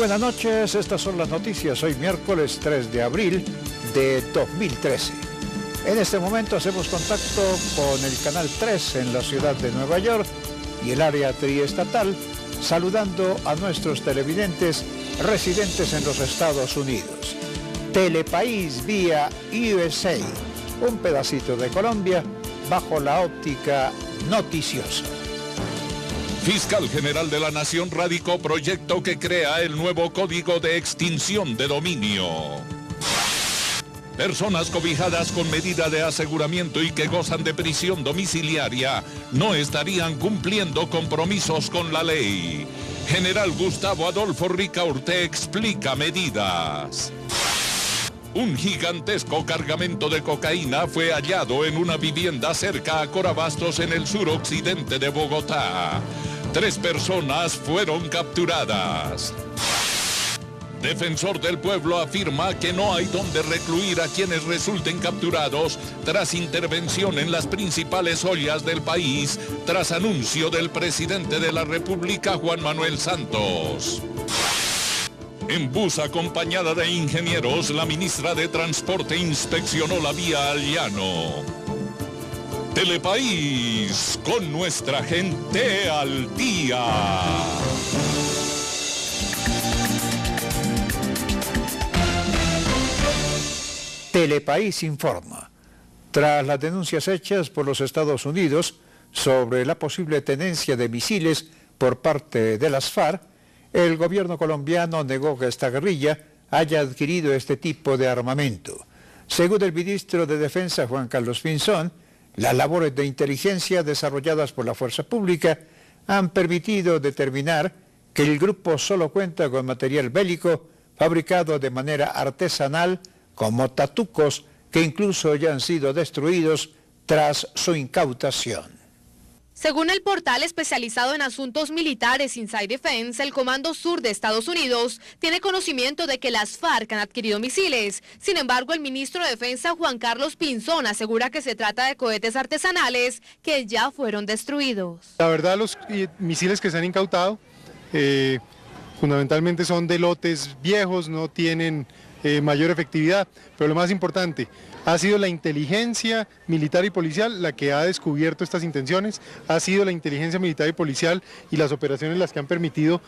buenas noches, estas son las noticias hoy miércoles 3 de abril de 2013. En este momento hacemos contacto con el Canal 3 en la ciudad de Nueva York y el área triestatal, saludando a nuestros televidentes residentes en los Estados Unidos. Telepaís vía USA, un pedacito de Colombia bajo la óptica noticiosa. Fiscal General de la Nación radicó proyecto que crea el nuevo Código de Extinción de Dominio. Personas cobijadas con medida de aseguramiento y que gozan de prisión domiciliaria no estarían cumpliendo compromisos con la ley. General Gustavo Adolfo Ricaurte explica medidas. Un gigantesco cargamento de cocaína fue hallado en una vivienda cerca a Corabastos en el suroccidente de Bogotá. 3 personas fueron capturadas. Defensor del Pueblo afirma que no hay donde recluir a quienes resulten capturados tras intervención en las principales ollas del país, tras anuncio del presidente de la República, Juan Manuel Santos. En bus acompañada de ingenieros, la ministra de Transporte inspeccionó la vía al llano. Telepaís, con nuestra gente al día. Telepaís informa. Tras las denuncias hechas por los Estados Unidos sobre la posible tenencia de misiles por parte de las FARC, el gobierno colombiano negó que esta guerrilla haya adquirido este tipo de armamento. Según el ministro de Defensa, Juan Carlos Pinzón, las labores de inteligencia desarrolladas por la fuerza pública han permitido determinar que el grupo solo cuenta con material bélico fabricado de manera artesanal, como tatucos que incluso ya han sido destruidos tras su incautación. Según el portal especializado en asuntos militares Inside Defense, el Comando Sur de Estados Unidos tiene conocimiento de que las FARC han adquirido misiles. Sin embargo, el ministro de Defensa, Juan Carlos Pinzón, asegura que se trata de cohetes artesanales que ya fueron destruidos. La verdad, los misiles que se han incautado fundamentalmente son de lotes viejos, no tienen mayor efectividad, pero lo más importante, ha sido la inteligencia militar y policial la que ha descubierto estas intenciones, ha sido la inteligencia militar y policial y las operaciones las que han permitido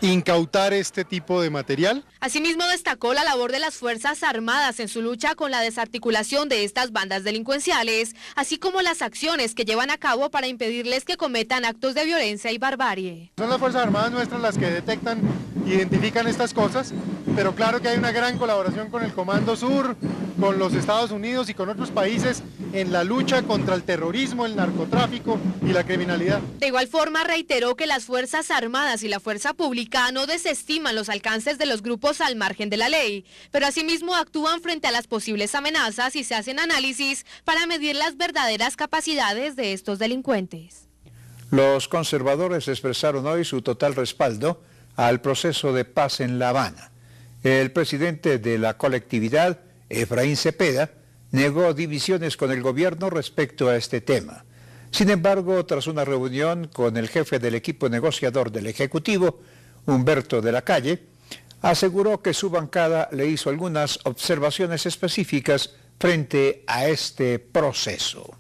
incautar este tipo de material. Asimismo destacó la labor de las Fuerzas Armadas en su lucha con la desarticulación de estas bandas delincuenciales, así como las acciones que llevan a cabo para impedirles que cometan actos de violencia y barbarie. Son las Fuerzas Armadas nuestras las que detectan, identifican estas cosas, pero claro que hay una gran colaboración con el Comando Sur, con los Estados Unidos y con otros países en la lucha contra el terrorismo, el narcotráfico y la criminalidad. De igual forma reiteró que las Fuerzas Armadas y la Fuerza Pública no desestiman los alcances de los grupos al margen de la ley, pero asimismo actúan frente a las posibles amenazas y se hacen análisis para medir las verdaderas capacidades de estos delincuentes. Los conservadores expresaron hoy su total respaldo al proceso de paz en La Habana. El presidente de la colectividad, Efraín Cepeda, negó divisiones con el gobierno respecto a este tema. Sin embargo, tras una reunión con el jefe del equipo negociador del Ejecutivo, Humberto de la Calle, aseguró que su bancada le hizo algunas observaciones específicas frente a este proceso.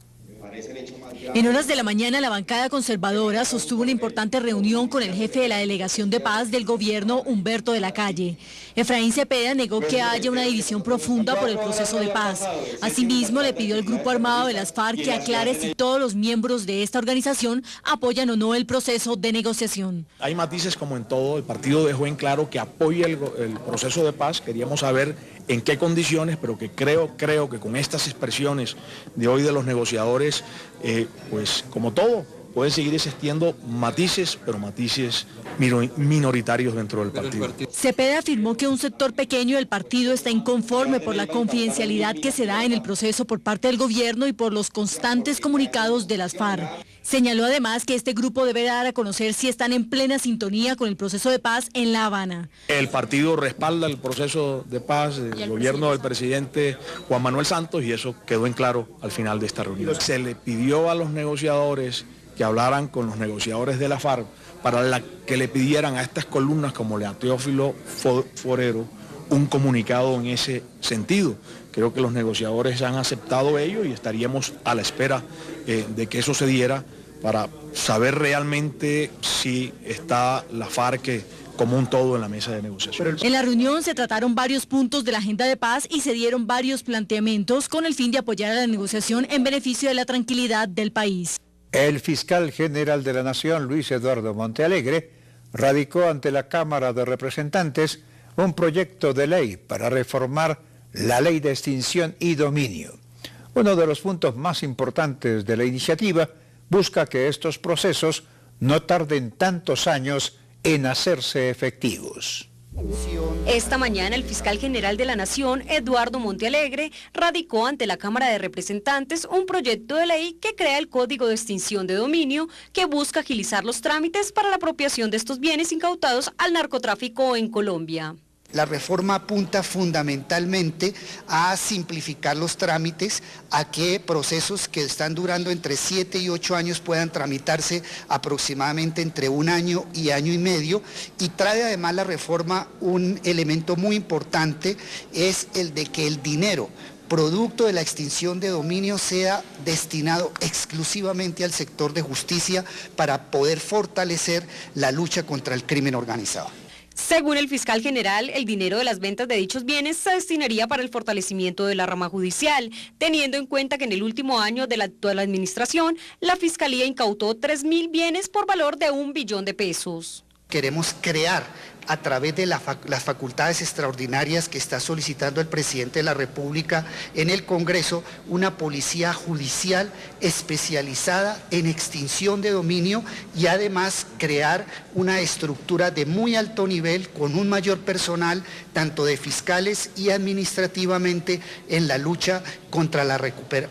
En horas de la mañana, la bancada conservadora sostuvo una importante reunión con el jefe de la Delegación de Paz del gobierno, Humberto de la Calle. Efraín Cepeda negó que haya una división profunda por el proceso de paz. Asimismo, le pidió al grupo armado de las FARC que aclare si todos los miembros de esta organización apoyan o no el proceso de negociación. Hay matices como en todo, el partido dejó en claro que apoya el proceso de paz, queríamos saber en qué condiciones, pero que creo que con estas expresiones de hoy de los negociadores, pues como todo, pueden seguir existiendo matices, pero matices minoritarios dentro del partido. Cepeda afirmó que un sector pequeño del partido está inconforme por la confidencialidad que se da en el proceso por parte del gobierno y por los constantes comunicados de las FARC. Señaló además que este grupo debe dar a conocer si están en plena sintonía con el proceso de paz en La Habana. El partido respalda el proceso de paz del gobierno del presidente Juan Manuel Santos y eso quedó en claro al final de esta reunión. Se le pidió a los negociadores que hablaran con los negociadores de la FARC para que le pidieran a estas columnas como a Teófilo Forero un comunicado en ese sentido. Creo que los negociadores han aceptado ello y estaríamos a la espera de que eso se diera para saber realmente si está la FARC como un todo en la mesa de negociación. En la reunión se trataron varios puntos de la agenda de paz y se dieron varios planteamientos con el fin de apoyar a la negociación en beneficio de la tranquilidad del país. El fiscal general de la Nación, Luis Eduardo Montealegre, radicó ante la Cámara de Representantes un proyecto de ley para reformar la ley de extinción y dominio. Uno de los puntos más importantes de la iniciativa busca que estos procesos no tarden tantos años en hacerse efectivos. Esta mañana el fiscal general de la Nación, Eduardo Montealegre, radicó ante la Cámara de Representantes un proyecto de ley que crea el Código de Extinción de Dominio que busca agilizar los trámites para la apropiación de estos bienes incautados al narcotráfico en Colombia. La reforma apunta fundamentalmente a simplificar los trámites, a que procesos que están durando entre 7 y 8 años puedan tramitarse aproximadamente entre 1 año y año y medio, y trae además la reforma un elemento muy importante, es el de que el dinero producto de la extinción de dominio sea destinado exclusivamente al sector de justicia para poder fortalecer la lucha contra el crimen organizado. Según el fiscal general, el dinero de las ventas de dichos bienes se destinaría para el fortalecimiento de la rama judicial, teniendo en cuenta que en el último año de la actual administración, la Fiscalía incautó 3.000 bienes por valor de 1 billón de pesos. Queremos crear a través de las facultades extraordinarias que está solicitando el presidente de la República en el Congreso, una policía judicial especializada en extinción de dominio y además crear una estructura de muy alto nivel con un mayor personal, tanto de fiscales y administrativamente, en la lucha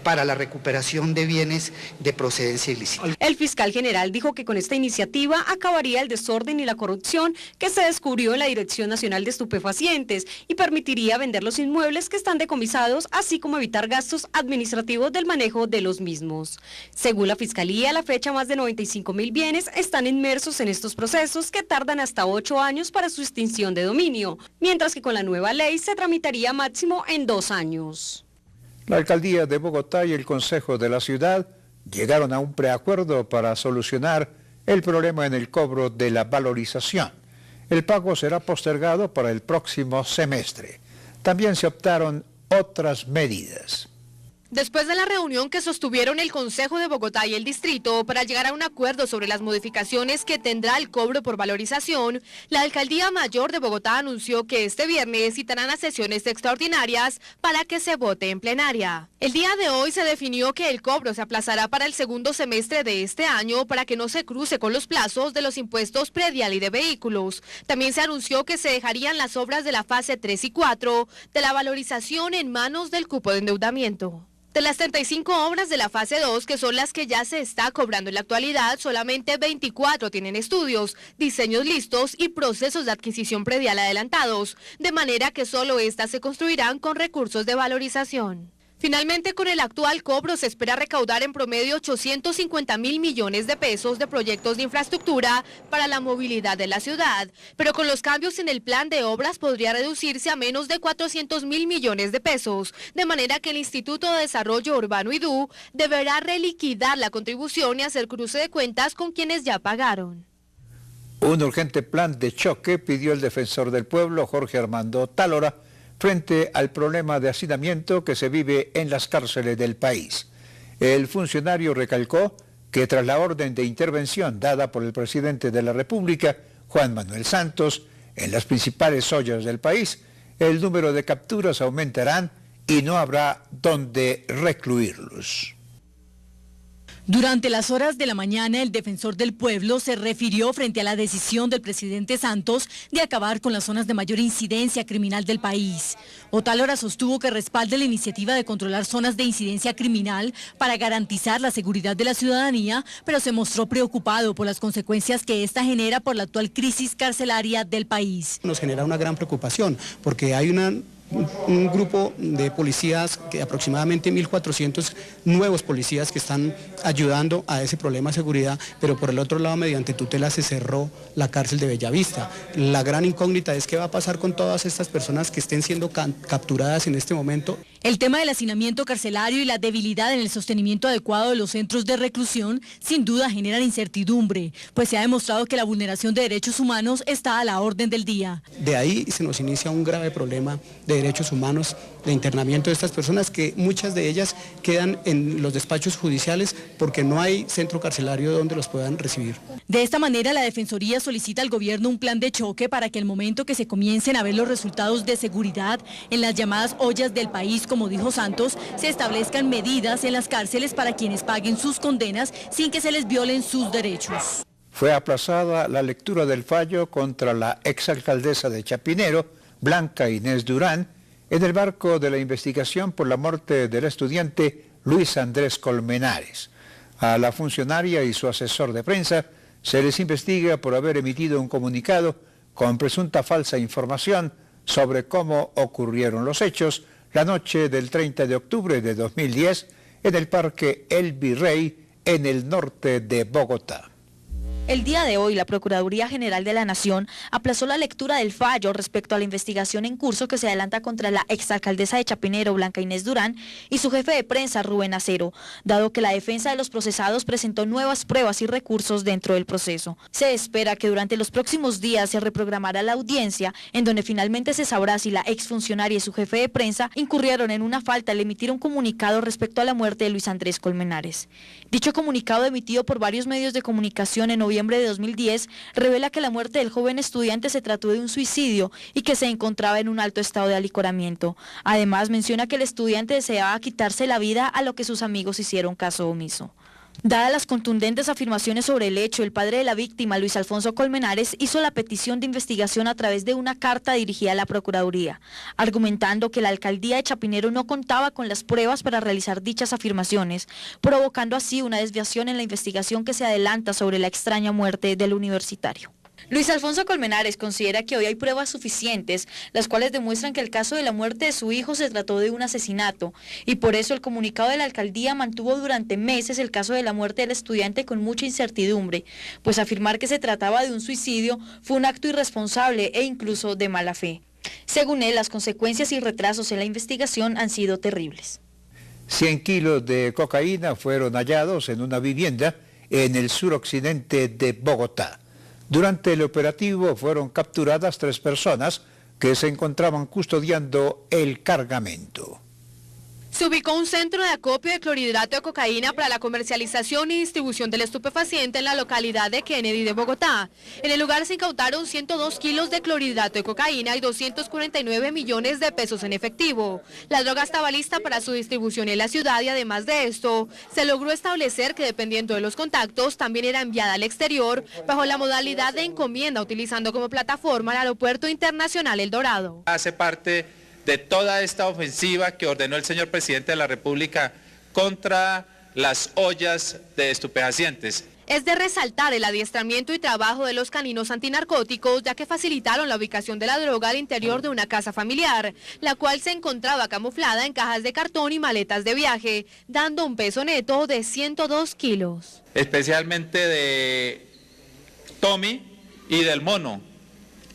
para la recuperación de bienes de procedencia ilícita. El fiscal general dijo que con esta iniciativa acabaría el desorden y la corrupción que se descubrió en la Dirección Nacional de Estupefacientes y permitiría vender los inmuebles que están decomisados, así como evitar gastos administrativos del manejo de los mismos. Según la Fiscalía, a la fecha más de 95.000 bienes están inmersos en estos procesos que tardan hasta 8 años para su extinción de dominio, mientras que con la nueva ley se tramitaría máximo en 2 años. La Alcaldía de Bogotá y el Consejo de la Ciudad llegaron a un preacuerdo para solucionar el problema en el cobro de la valorización. El pago será postergado para el próximo semestre. También se optaron otras medidas. Después de la reunión que sostuvieron el Consejo de Bogotá y el Distrito para llegar a un acuerdo sobre las modificaciones que tendrá el cobro por valorización, la Alcaldía Mayor de Bogotá anunció que este viernes citarán a sesiones extraordinarias para que se vote en plenaria. El día de hoy se definió que el cobro se aplazará para el segundo semestre de este año para que no se cruce con los plazos de los impuestos predial y de vehículos. También se anunció que se dejarían las obras de la fase 3 y 4 de la valorización en manos del cupo de endeudamiento. De las 35 obras de la fase 2, que son las que ya se está cobrando en la actualidad, solamente 24 tienen estudios, diseños listos y procesos de adquisición predial adelantados, de manera que solo estas se construirán con recursos de valorización. Finalmente, con el actual cobro se espera recaudar en promedio 850.000 millones de pesos de proyectos de infraestructura para la movilidad de la ciudad, pero con los cambios en el plan de obras podría reducirse a menos de 400.000 millones de pesos, de manera que el Instituto de Desarrollo Urbano IDU deberá reliquidar la contribución y hacer cruce de cuentas con quienes ya pagaron. Un urgente plan de choque pidió el defensor del pueblo, Jorge Armando Tálora, frente al problema de hacinamiento que se vive en las cárceles del país. El funcionario recalcó que tras la orden de intervención dada por el presidente de la República, Juan Manuel Santos, en las principales ollas del país, el número de capturas aumentarán y no habrá donde recluirlos. Durante las horas de la mañana, el defensor del pueblo se refirió frente a la decisión del presidente Santos de acabar con las zonas de mayor incidencia criminal del país. Otálora sostuvo que respalda la iniciativa de controlar zonas de incidencia criminal para garantizar la seguridad de la ciudadanía, pero se mostró preocupado por las consecuencias que esta genera por la actual crisis carcelaria del país. Nos genera una gran preocupación porque hay una un grupo de policías, que aproximadamente 1.400 nuevos policías que están ayudando a ese problema de seguridad, pero por el otro lado, mediante tutela se cerró la cárcel de Bellavista. La gran incógnita es qué va a pasar con todas estas personas que estén siendo capturadas en este momento. El tema del hacinamiento carcelario y la debilidad en el sostenimiento adecuado de los centros de reclusión sin duda generan incertidumbre, pues se ha demostrado que la vulneración de derechos humanos está a la orden del día. De ahí se nos inicia un grave problema de derechos humanos, de internamiento de estas personas, que muchas de ellas quedan en los despachos judiciales porque no hay centro carcelario donde los puedan recibir. De esta manera, la Defensoría solicita al gobierno un plan de choque para que al momento que se comiencen a ver los resultados de seguridad en las llamadas ollas del país, como dijo Santos, se establezcan medidas en las cárceles para quienes paguen sus condenas sin que se les violen sus derechos. Fue aplazada la lectura del fallo contra la exalcaldesa de Chapinero, Blanca Inés Durán, en el marco de la investigación por la muerte del estudiante Luis Andrés Colmenares. A la funcionaria y su asesor de prensa se les investiga por haber emitido un comunicado con presunta falsa información sobre cómo ocurrieron los hechos la noche del 30 de octubre de 2010 en el Parque El Virrey, en el norte de Bogotá. El día de hoy, la Procuraduría General de la Nación aplazó la lectura del fallo respecto a la investigación en curso que se adelanta contra la exalcaldesa de Chapinero, Blanca Inés Durán, y su jefe de prensa, Rubén Acero, dado que la defensa de los procesados presentó nuevas pruebas y recursos dentro del proceso. Se espera que durante los próximos días se reprogramará la audiencia, en donde finalmente se sabrá si la exfuncionaria y su jefe de prensa incurrieron en una falta al emitir un comunicado respecto a la muerte de Luis Andrés Colmenares. Dicho comunicado, emitido por varios medios de comunicación en noviembre de 2010, revela que la muerte del joven estudiante se trató de un suicidio y que se encontraba en un alto estado de alicoramiento. Además, menciona que el estudiante deseaba quitarse la vida, a lo que sus amigos hicieron caso omiso. Dadas las contundentes afirmaciones sobre el hecho, el padre de la víctima, Luis Alfonso Colmenares, hizo la petición de investigación a través de una carta dirigida a la Procuraduría, argumentando que la alcaldía de Chapinero no contaba con las pruebas para realizar dichas afirmaciones, provocando así una desviación en la investigación que se adelanta sobre la extraña muerte del universitario. Luis Alfonso Colmenares considera que hoy hay pruebas suficientes, las cuales demuestran que el caso de la muerte de su hijo se trató de un asesinato, y por eso el comunicado de la alcaldía mantuvo durante meses el caso de la muerte del estudiante con mucha incertidumbre, pues afirmar que se trataba de un suicidio fue un acto irresponsable e incluso de mala fe. Según él, las consecuencias y retrasos en la investigación han sido terribles. 100 kilos de cocaína fueron hallados en una vivienda en el suroccidente de Bogotá. Durante el operativo fueron capturadas 3 personas que se encontraban custodiando el cargamento. Se ubicó un centro de acopio de clorhidrato de cocaína para la comercialización y distribución del estupefaciente en la localidad de Kennedy de Bogotá. En el lugar se incautaron 102 kilos de clorhidrato de cocaína y 249 millones de pesos en efectivo. La droga estaba lista para su distribución en la ciudad y además de esto, se logró establecer que dependiendo de los contactos, también era enviada al exterior bajo la modalidad de encomienda, utilizando como plataforma el Aeropuerto Internacional El Dorado. Hace parte de toda esta ofensiva que ordenó el señor presidente de la República contra las ollas de estupefacientes. Es de resaltar el adiestramiento y trabajo de los caninos antinarcóticos, ya que facilitaron la ubicación de la droga al interior de una casa familiar, la cual se encontraba camuflada en cajas de cartón y maletas de viaje, dando un peso neto de 102 kilos. Especialmente de Tommy y del mono.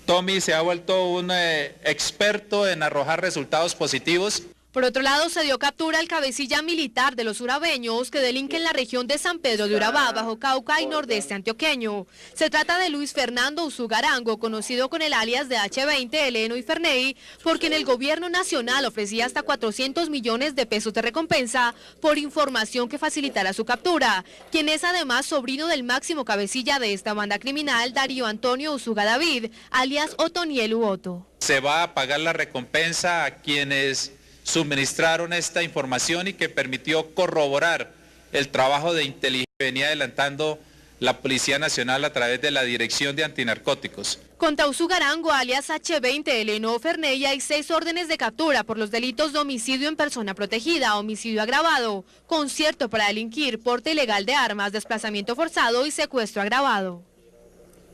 Tommy se ha vuelto un experto en arrojar resultados positivos. Por otro lado, se dio captura al cabecilla militar de los urabeños que delinque en la región de San Pedro de Urabá, Bajo Cauca y nordeste antioqueño. Se trata de Luis Fernando Usugarango, conocido con el alias de H20, Eleno y Ferney, por quien el gobierno nacional ofrecía hasta 400 millones de pesos de recompensa por información que facilitara su captura, quien es además sobrino del máximo cabecilla de esta banda criminal, Darío Antonio Usuga David, alias Otoniel Uoto. Se va a pagar la recompensa a quienes suministraron esta información y que permitió corroborar el trabajo de inteligencia que venía adelantando la Policía Nacional a través de la Dirección de Antinarcóticos. Contra Usugarango, alias H20, Eleno Ferney, hay 6 órdenes de captura por los delitos de homicidio en persona protegida, homicidio agravado, concierto para delinquir, porte ilegal de armas, desplazamiento forzado y secuestro agravado.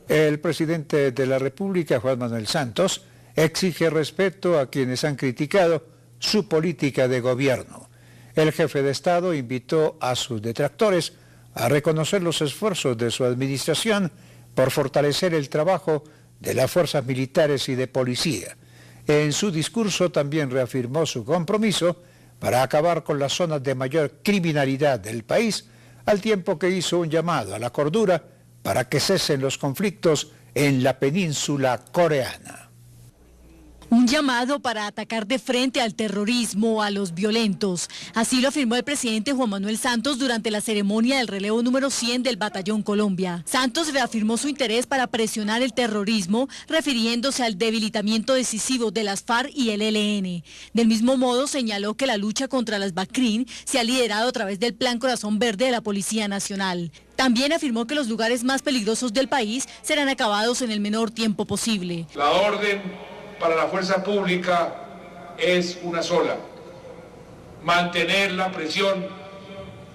El presidente de la República, Juan Manuel Santos, exige respeto a quienes han criticado su política de gobierno. El jefe de Estado invitó a sus detractores a reconocer los esfuerzos de su administración por fortalecer el trabajo de las fuerzas militares y de policía. En su discurso también reafirmó su compromiso para acabar con las zonas de mayor criminalidad del país, al tiempo que hizo un llamado a la cordura para que cesen los conflictos en la península coreana. Un llamado para atacar de frente al terrorismo, a los violentos. Así lo afirmó el presidente Juan Manuel Santos durante la ceremonia del relevo número 100 del Batallón Colombia. Santos reafirmó su interés para presionar el terrorismo, refiriéndose al debilitamiento decisivo de las FARC y el ELN. Del mismo modo, señaló que la lucha contra las BACRIM se ha liderado a través del Plan Corazón Verde de la Policía Nacional. También afirmó que los lugares más peligrosos del país serán acabados en el menor tiempo posible. La orden para la fuerza pública es una sola: mantener la presión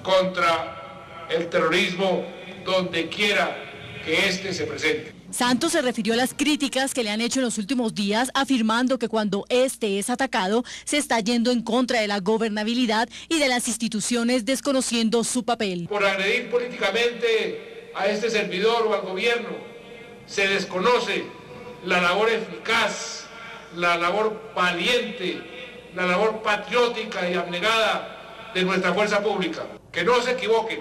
contra el terrorismo donde quiera que éste se presente. Santos se refirió a las críticas que le han hecho en los últimos días, afirmando que cuando este es atacado se está yendo en contra de la gobernabilidad y de las instituciones, desconociendo su papel. Por agredir políticamente a este servidor o al gobierno se desconoce la labor eficaz, la labor valiente, la labor patriótica y abnegada de nuestra fuerza pública. Que no se equivoquen,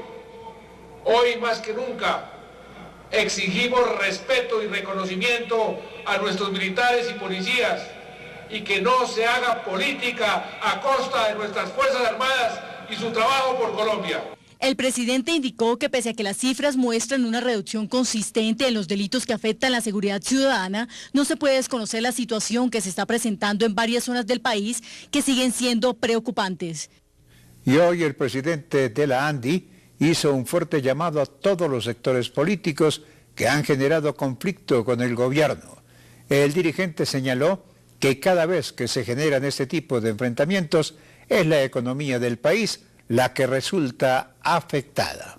hoy más que nunca exigimos respeto y reconocimiento a nuestros militares y policías, y que no se haga política a costa de nuestras Fuerzas Armadas y su trabajo por Colombia. El presidente indicó que pese a que las cifras muestran una reducción consistente en los delitos que afectan la seguridad ciudadana, no se puede desconocer la situación que se está presentando en varias zonas del país que siguen siendo preocupantes. Y hoy el presidente de la ANDI hizo un fuerte llamado a todos los sectores políticos que han generado conflicto con el gobierno. El dirigente señaló que cada vez que se generan este tipo de enfrentamientos es la economía del país la que resulta afectada.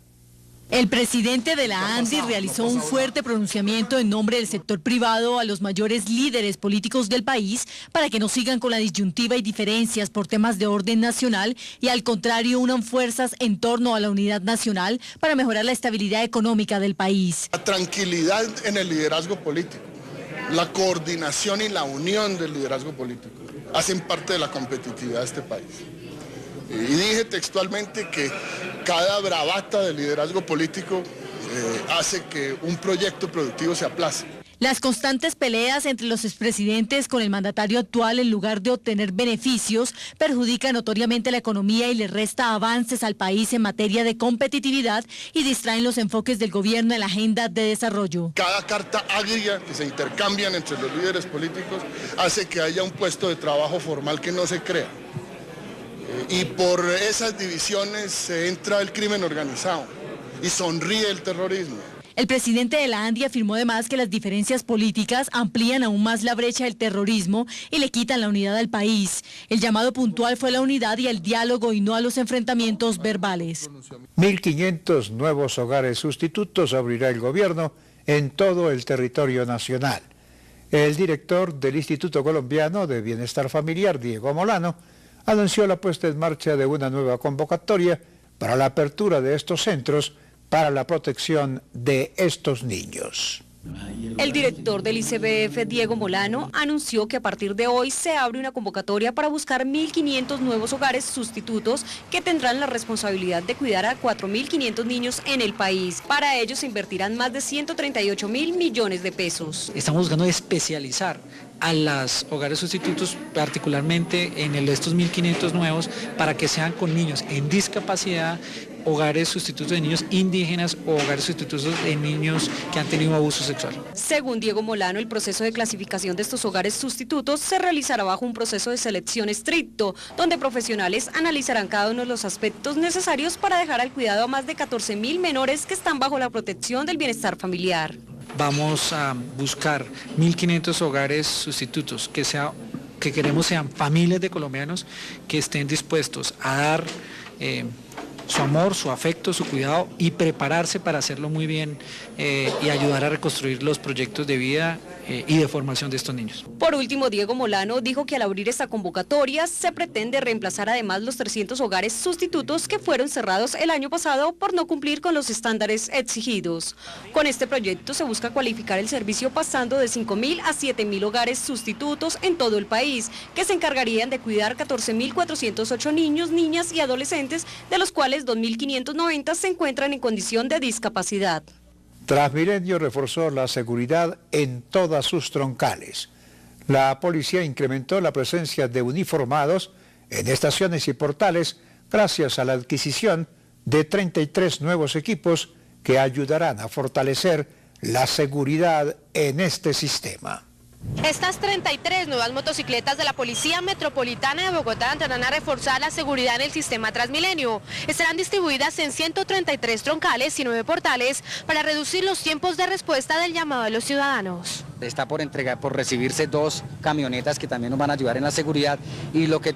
El presidente de la ANDI realizó un fuerte pronunciamiento en nombre del sector privado a los mayores líderes políticos del país para que no sigan con la disyuntiva y diferencias por temas de orden nacional y al contrario unan fuerzas en torno a la unidad nacional para mejorar la estabilidad económica del país. La tranquilidad en el liderazgo político, la coordinación y la unión del liderazgo político hacen parte de la competitividad de este país. Y dije textualmente que cada bravata del liderazgo político hace que un proyecto productivo se aplace. Las constantes peleas entre los expresidentes con el mandatario actual en lugar de obtener beneficios perjudican notoriamente la economía y le resta avances al país en materia de competitividad y distraen los enfoques del gobierno en la agenda de desarrollo. Cada carta agria que se intercambian entre los líderes políticos hace que haya un puesto de trabajo formal que no se crea. Y por esas divisiones entra el crimen organizado y sonríe el terrorismo. El presidente de la ANDI afirmó además que las diferencias políticas amplían aún más la brecha del terrorismo y le quitan la unidad al país. El llamado puntual fue a la unidad y al diálogo y no a los enfrentamientos verbales. 1.500 nuevos hogares sustitutos abrirá el gobierno en todo el territorio nacional. El director del Instituto Colombiano de Bienestar Familiar, Diego Molano, anunció la puesta en marcha de una nueva convocatoria para la apertura de estos centros para la protección de estos niños. El director del ICBF, Diego Molano, anunció que a partir de hoy se abre una convocatoria para buscar 1.500 nuevos hogares sustitutos que tendrán la responsabilidad de cuidar a 4.500 niños en el país. Para ello se invertirán más de 138.000 millones de pesos. Estamos buscando especializar a los hogares sustitutos, particularmente en estos 1.500 nuevos, para que sean con niños en discapacidad, hogares sustitutos de niños indígenas o hogares sustitutos de niños que han tenido abuso sexual. Según Diego Molano, el proceso de clasificación de estos hogares sustitutos se realizará bajo un proceso de selección estricto, donde profesionales analizarán cada uno de los aspectos necesarios para dejar al cuidado a más de 14.000 menores que están bajo la protección del bienestar familiar. Vamos a buscar 1.500 hogares sustitutos que queremos sean familias de colombianos que estén dispuestos a dar su amor, su afecto, su cuidado y prepararse para hacerlo muy bien y ayudar a reconstruir los proyectos de vida y de formación de estos niños. Por último, Diego Molano dijo que al abrir esta convocatoria se pretende reemplazar además los 300 hogares sustitutos que fueron cerrados el año pasado por no cumplir con los estándares exigidos. Con este proyecto se busca cualificar el servicio pasando de 5.000 a 7.000 hogares sustitutos en todo el país, que se encargarían de cuidar 14.408 niños, niñas y adolescentes, de los cuales 2.590 se encuentran en condición de discapacidad. Transmilenio reforzó la seguridad en todas sus troncales. La policía incrementó la presencia de uniformados en estaciones y portales gracias a la adquisición de 33 nuevos equipos que ayudarán a fortalecer la seguridad en este sistema. Estas 33 nuevas motocicletas de la Policía Metropolitana de Bogotá entrarán a reforzar la seguridad en el sistema Transmilenio. Estarán distribuidas en 133 troncales y 9 portales para reducir los tiempos de respuesta del llamado de los ciudadanos. Está por recibirse 2 camionetas que también nos van a ayudar en la seguridad, y lo que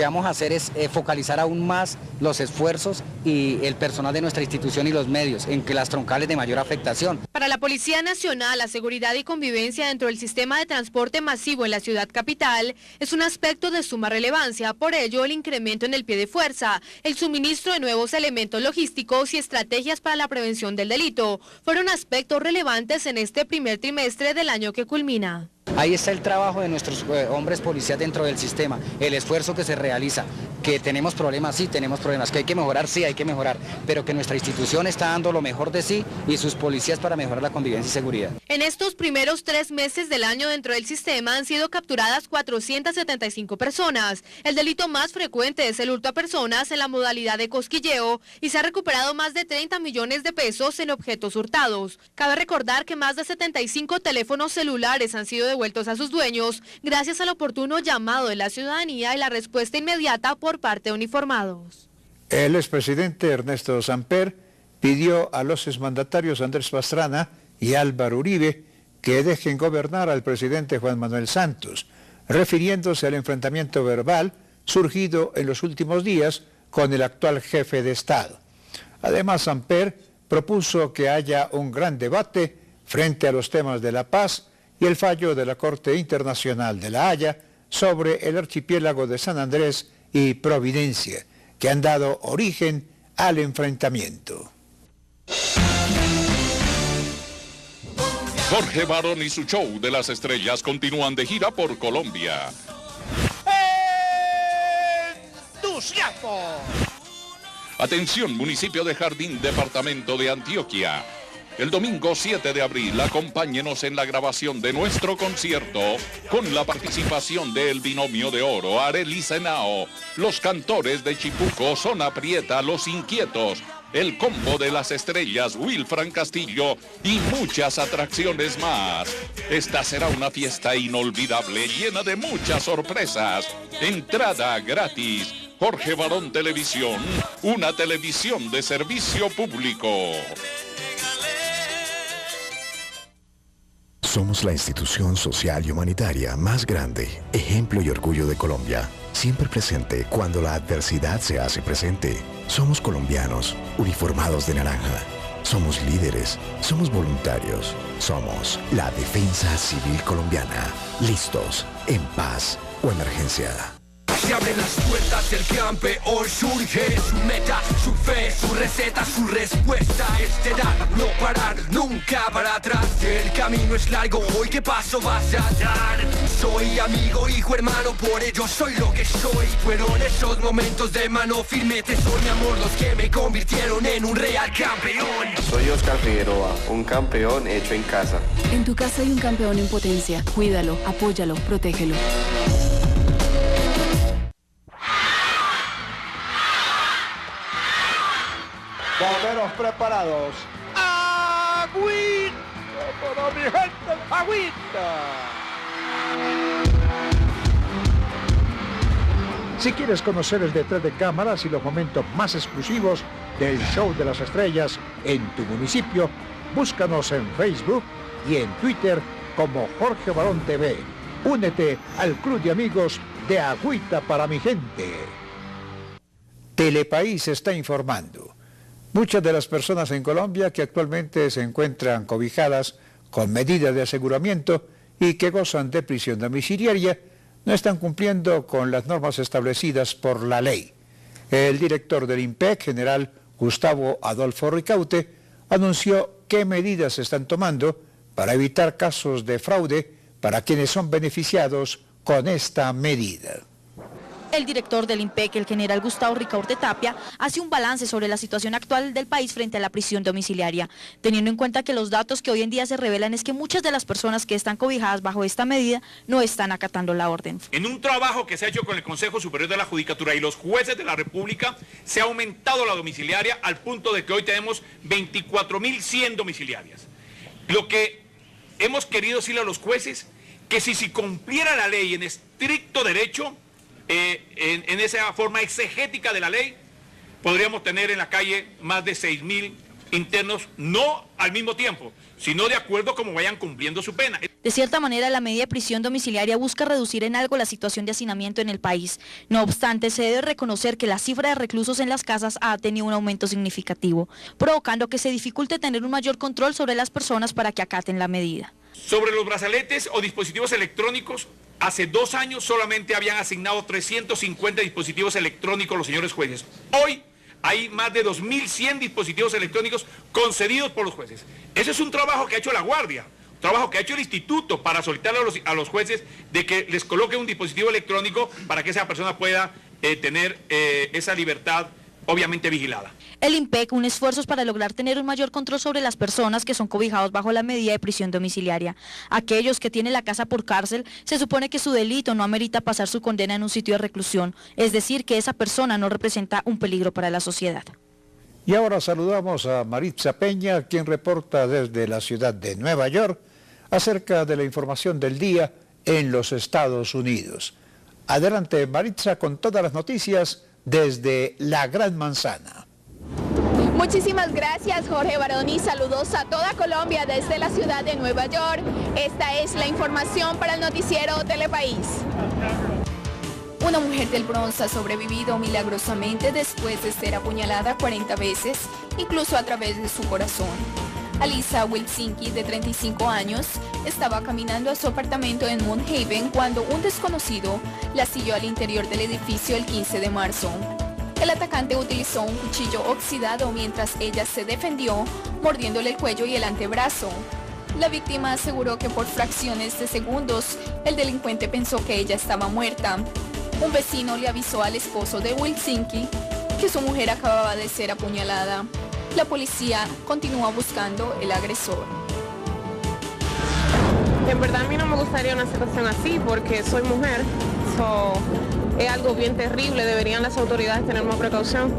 vamos a hacer es focalizar aún más los esfuerzos y el personal de nuestra institución y los medios en que las troncales de mayor afectación. Para la Policía Nacional, la seguridad y convivencia dentro del sistema de transporte masivo en la ciudad capital es un aspecto de suma relevancia. Por ello, el incremento en el pie de fuerza, el suministro de nuevos elementos logísticos y estrategias para la prevención del delito fueron aspectos relevantes en este primer trimestre del año que culmina. Ahí está el trabajo de nuestros hombres policías dentro del sistema, el esfuerzo que se realiza, que tenemos problemas, sí tenemos problemas, que hay que mejorar, sí hay que mejorar, pero que nuestra institución está dando lo mejor de sí y sus policías para mejorar la convivencia y seguridad. En estos primeros 3 meses del año dentro del sistema han sido capturadas 475 personas. El delito más frecuente es el hurto a personas en la modalidad de cosquilleo y se ha recuperado más de 30 millones de pesos en objetos hurtados. Cabe recordar que más de 75 teléfonos celulares han sido devueltos a sus dueños gracias al oportuno llamado de la ciudadanía y la respuesta inmediata por parte de uniformados. El expresidente Ernesto Samper pidió a los exmandatarios Andrés Pastrana y Álvaro Uribe que dejen gobernar al presidente Juan Manuel Santos, refiriéndose al enfrentamiento verbal surgido en los últimos días con el actual jefe de Estado. Además, Samper propuso que haya un gran debate frente a los temas de la paz y el fallo de la Corte Internacional de La Haya sobre el archipiélago de San Andrés y Providencia, que han dado origen al enfrentamiento. Jorge Barón y su show de las estrellas continúan de gira por Colombia. ¡Entusiasmo! Atención, municipio de Jardín, departamento de Antioquia. El domingo 7 de abril, acompáñenos en la grabación de nuestro concierto con la participación del Binomio de Oro, Arelis Henao, los cantores de Chipuco, Zona Prieta, Los Inquietos, el Combo de las Estrellas, Wilfran Castillo y muchas atracciones más. Esta será una fiesta inolvidable, llena de muchas sorpresas. Entrada gratis. Jorge Barón Televisión, una televisión de servicio público. Somos la institución social y humanitaria más grande, ejemplo y orgullo de Colombia, siempre presente cuando la adversidad se hace presente. Somos colombianos, uniformados de naranja. Somos líderes, somos voluntarios, somos la Defensa Civil Colombiana, listos, en paz o emergencia. Se abren las puertas, el campeón surge, su meta, su fe, su receta, su respuesta es dar, no parar, nunca para atrás. El camino es largo, hoy qué paso vas a dar. Soy amigo, hijo, hermano, por ello soy lo que soy. Fueron esos momentos de mano firme, tesoro y amor los que me convirtieron en un real campeón. Soy Oscar Figueroa, un campeón hecho en casa. En tu casa hay un campeón en potencia. Cuídalo, apóyalo, protégelo. Bomberos preparados. ¡Agüita! ¡Para mi gente, agüita! Si quieres conocer el detrás de cámaras y los momentos más exclusivos del Show de las Estrellas en tu municipio, búscanos en Facebook y en Twitter como Jorge Barón TV. Únete al club de amigos de Agüita para mi gente. Telepaís está informando. Muchas de las personas en Colombia que actualmente se encuentran cobijadas con medida de aseguramiento y que gozan de prisión domiciliaria no están cumpliendo con las normas establecidas por la ley. El director del INPEC, general Gustavo Adolfo Ricaurte, anunció qué medidas se están tomando para evitar casos de fraude para quienes son beneficiados con esta medida. El director del INPEC, el general Gustavo Ricaurte Tapia, hace un balance sobre la situación actual del país frente a la prisión domiciliaria, teniendo en cuenta que los datos que hoy en día se revelan es que muchas de las personas que están cobijadas bajo esta medida no están acatando la orden. En un trabajo que se ha hecho con el Consejo Superior de la Judicatura y los jueces de la República, se ha aumentado la domiciliaria al punto de que hoy tenemos 24.100 domiciliarias. Lo que hemos querido decirle a los jueces, que si cumpliera la ley en estricto derecho, en esa forma exegética de la ley, podríamos tener en la calle más de 6.000 internos, no al mismo tiempo, sino de acuerdo como vayan cumpliendo su pena. De cierta manera, la medida de prisión domiciliaria busca reducir en algo la situación de hacinamiento en el país. No obstante, se debe reconocer que la cifra de reclusos en las casas ha tenido un aumento significativo, provocando que se dificulte tener un mayor control sobre las personas para que acaten la medida. Sobre los brazaletes o dispositivos electrónicos, hace 2 años solamente habían asignado 350 dispositivos electrónicos los señores jueces. Hoy hay más de 2.100 dispositivos electrónicos concedidos por los jueces. Ese es un trabajo que ha hecho la Guardia, un trabajo que ha hecho el Instituto para solicitarle a los jueces de que les coloque un dispositivo electrónico para que esa persona pueda tener esa libertad obviamente vigilada. El INPEC une esfuerzos para lograr tener un mayor control sobre las personas que son cobijados bajo la medida de prisión domiciliaria. Aquellos que tienen la casa por cárcel, se supone que su delito no amerita pasar su condena en un sitio de reclusión, es decir, que esa persona no representa un peligro para la sociedad. Y ahora saludamos a Maritza Peña, quien reporta desde la ciudad de Nueva York acerca de la información del día en los Estados Unidos. Adelante, Maritza, con todas las noticias desde la Gran Manzana. Muchísimas gracias, Jorge Barón, y saludos a toda Colombia desde la ciudad de Nueva York. Esta es la información para el noticiero Telepaís. Una mujer del Bronx ha sobrevivido milagrosamente después de ser apuñalada 40 veces, incluso a través de su corazón. Alisa Wilsinki, de 35 años, estaba caminando a su apartamento en Mount Haven cuando un desconocido la siguió al interior del edificio el 15 de marzo. El atacante utilizó un cuchillo oxidado mientras ella se defendió, mordiéndole el cuello y el antebrazo. La víctima aseguró que por fracciones de segundos, el delincuente pensó que ella estaba muerta. Un vecino le avisó al esposo de Wilsinki que su mujer acababa de ser apuñalada. La policía continúa buscando el agresor. En verdad a mí no me gustaría una situación así porque soy mujer. Es algo bien terrible, deberían las autoridades tener más precaución.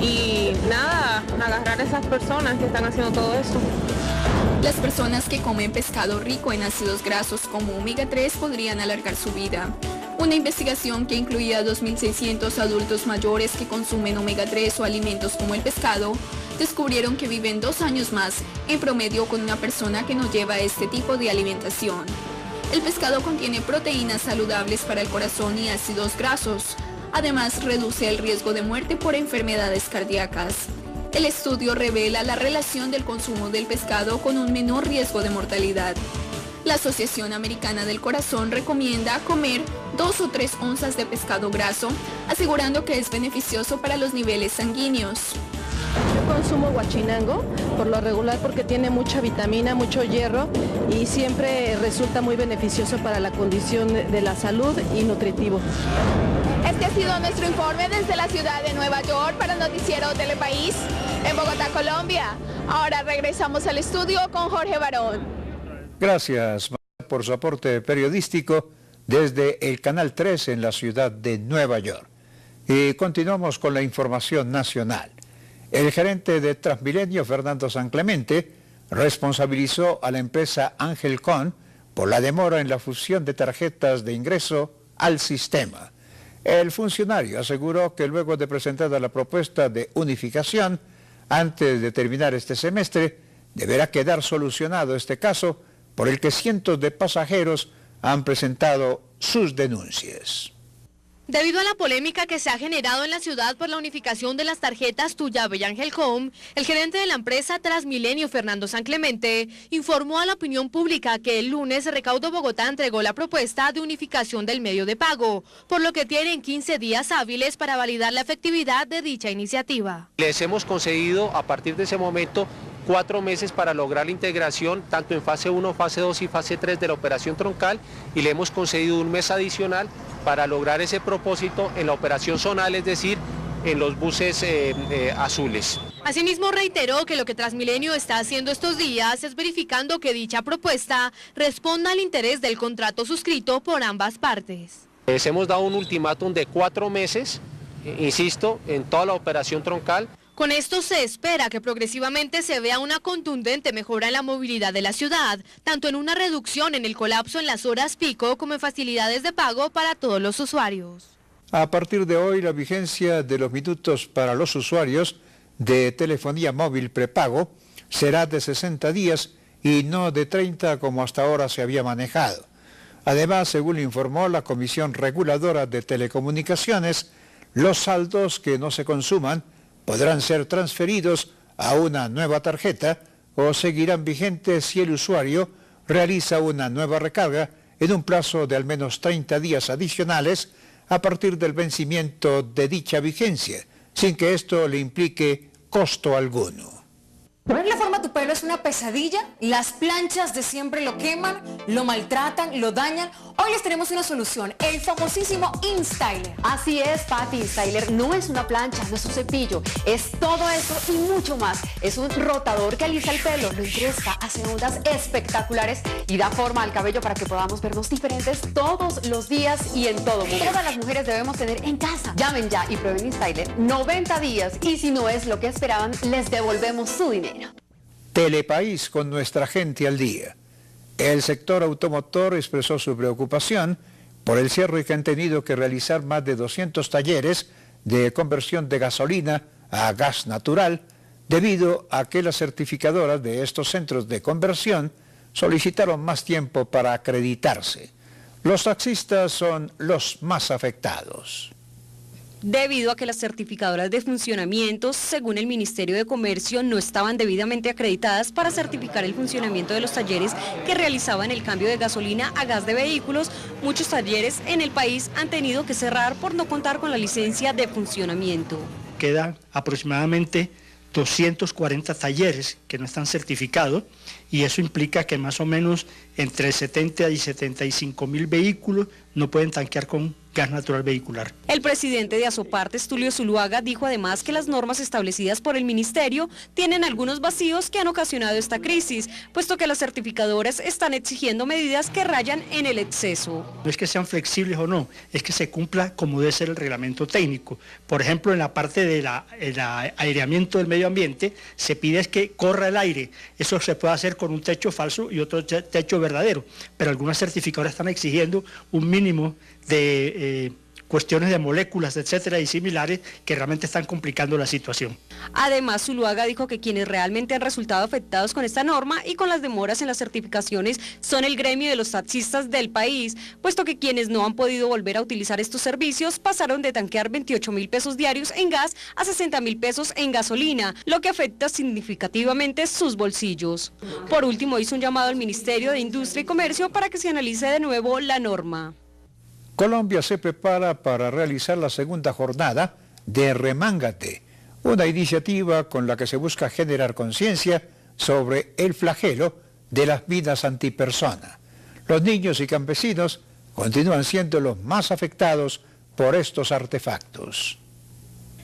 Y nada, agarrar a esas personas que están haciendo todo eso. Las personas que comen pescado rico en ácidos grasos como omega 3 podrían alargar su vida. Una investigación que incluía a 2.600 adultos mayores que consumen omega 3 o alimentos como el pescado, descubrieron que viven 2 años más en promedio con una persona que no lleva este tipo de alimentación. El pescado contiene proteínas saludables para el corazón y ácidos grasos. Además, reduce el riesgo de muerte por enfermedades cardíacas. El estudio revela la relación del consumo del pescado con un menor riesgo de mortalidad. La Asociación Americana del Corazón recomienda comer 2 o 3 onzas de pescado graso, asegurando que es beneficioso para los niveles sanguíneos. Yo consumo guachinango por lo regular porque tiene mucha vitamina, mucho hierro y siempre resulta muy beneficioso para la condición de la salud y nutritivo. Este ha sido nuestro informe desde la ciudad de Nueva York para el noticiero Telepaís en Bogotá, Colombia. Ahora regresamos al estudio con Jorge Barón. Gracias por su aporte periodístico desde el Canal 3 en la ciudad de Nueva York. Y continuamos con la información nacional. El gerente de Transmilenio, Fernando San Clemente, responsabilizó a la empresa Angelcom por la demora en la fusión de tarjetas de ingreso al sistema. El funcionario aseguró que luego de presentada la propuesta de unificación, antes de terminar este semestre, deberá quedar solucionado este caso por el que cientos de pasajeros han presentado sus denuncias. Debido a la polémica que se ha generado en la ciudad por la unificación de las tarjetas Tu Llave y Ángel Home, el gerente de la empresa Transmilenio, Fernando San Clemente, informó a la opinión pública que el lunes Recaudo Bogotá entregó la propuesta de unificación del medio de pago, por lo que tienen 15 días hábiles para validar la efectividad de dicha iniciativa. Les hemos concedido a partir de ese momento 4 meses para lograr la integración tanto en fase 1, fase 2 y fase 3 de la operación troncal, y le hemos concedido un mes adicional para lograr ese propósito en la operación zonal, es decir, en los buses azules. Asimismo reiteró que lo que Transmilenio está haciendo estos días es verificando que dicha propuesta responda al interés del contrato suscrito por ambas partes. Les hemos dado un ultimátum de 4 meses, insisto, en toda la operación troncal. Con esto se espera que progresivamente se vea una contundente mejora en la movilidad de la ciudad, tanto en una reducción en el colapso en las horas pico como en facilidades de pago para todos los usuarios. A partir de hoy, la vigencia de los minutos para los usuarios de telefonía móvil prepago será de 60 días y no de 30 como hasta ahora se había manejado. Además, según informó la Comisión Reguladora de Telecomunicaciones, los saldos que no se consuman podrán ser transferidos a una nueva tarjeta o seguirán vigentes si el usuario realiza una nueva recarga en un plazo de al menos 30 días adicionales a partir del vencimiento de dicha vigencia, sin que esto le implique costo alguno. Ponerle forma a tu pelo es una pesadilla. Las planchas de siempre lo queman, lo maltratan, lo dañan. Hoy les tenemos una solución, el famosísimo InStyler. Así es, Pati, InStyler no es una plancha, no es un cepillo, es todo eso y mucho más. Es un rotador que alisa el pelo, lo encrespa, hace ondas espectaculares y da forma al cabello para que podamos vernos diferentes todos los días y en todo momento. Todas las mujeres debemos tener en casa. Llamen ya y prueben InStyler 90 días y si no es lo que esperaban, les devolvemos su dinero. Telepaís con nuestra gente al día. El sector automotor expresó su preocupación por el cierre que han tenido que realizar más de 200 talleres de conversión de gasolina a gas natural debido a que las certificadoras de estos centros de conversión solicitaron más tiempo para acreditarse. Los taxistas son los más afectados. Debido a que las certificadoras de funcionamiento, según el Ministerio de Comercio, no estaban debidamente acreditadas para certificar el funcionamiento de los talleres que realizaban el cambio de gasolina a gas de vehículos, muchos talleres en el país han tenido que cerrar por no contar con la licencia de funcionamiento. Quedan aproximadamente 240 talleres que no están certificados y eso implica que más o menos entre 70 y 75 mil vehículos no pueden tanquear con gas natural vehicular. El presidente de Asopartes, Tulio Zuluaga, dijo además que las normas establecidas por el ministerio tienen algunos vacíos que han ocasionado esta crisis, puesto que las certificadoras están exigiendo medidas que rayan en el exceso. No es que sean flexibles o no, es que se cumpla como debe ser el reglamento técnico. Por ejemplo, en la parte del aireamiento del medio ambiente, se pide es que corra el aire. Eso se puede hacer con un techo falso y otro techo verdadero, pero algunas certificadoras están exigiendo un mínimo de cuestiones de moléculas, etcétera, y similares que realmente están complicando la situación. Además, Zuluaga dijo que quienes realmente han resultado afectados con esta norma y con las demoras en las certificaciones son el gremio de los taxistas del país, puesto que quienes no han podido volver a utilizar estos servicios pasaron de tanquear 28.000 pesos diarios en gas a 60.000 pesos en gasolina, lo que afecta significativamente sus bolsillos. Por último, hizo un llamado al Ministerio de Industria y Comercio para que se analice de nuevo la norma. Colombia se prepara para realizar la segunda jornada de Remángate, una iniciativa con la que se busca generar conciencia sobre el flagelo de las vidas antipersona. Los niños y campesinos continúan siendo los más afectados por estos artefactos.